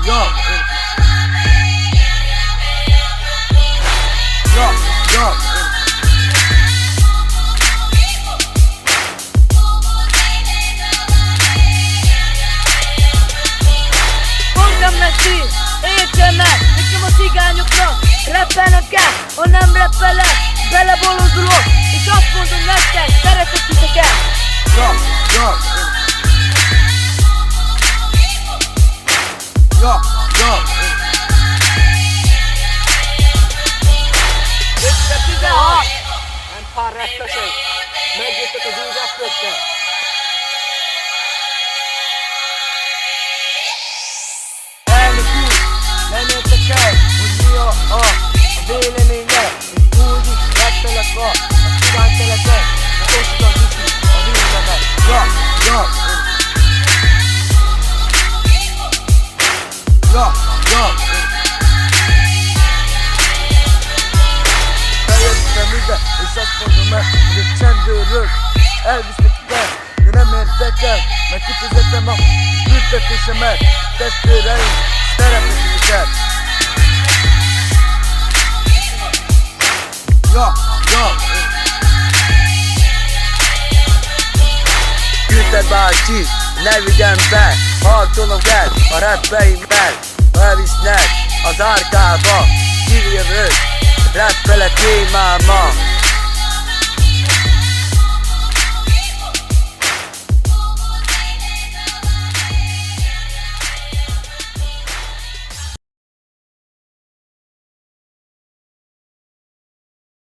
Yo. Yo, yo. Mondjam neki, értse meg, nekem a cigányoknak rappelnem kell, ha nem rappelek, belebolondulok, és azt mondom nektek, szeretek titeket. Yo, yo. Yo, yo. Össze 16! Nem pár rettesek, megjöttek az új rappökkel. Elnök úr, nem érdekel, hogy mi a véleménye. Én úgy is rettelek a cigányteleken, mert osztan viszi a hírnemet. Ja, ja. Ja, ja. Bejöttem ide, és azt mondom el, hogy egy csendőrök elvisznek ide, de nem érdekel, mert kifizetem a büntetésemet. Testvéreim, szeretetüket. Ja, ja. Günther bácsi, ne vigyem be, harcolom el a rappeimmel. Ha elvisznek az árkába, kijövök, rappelek én már ma.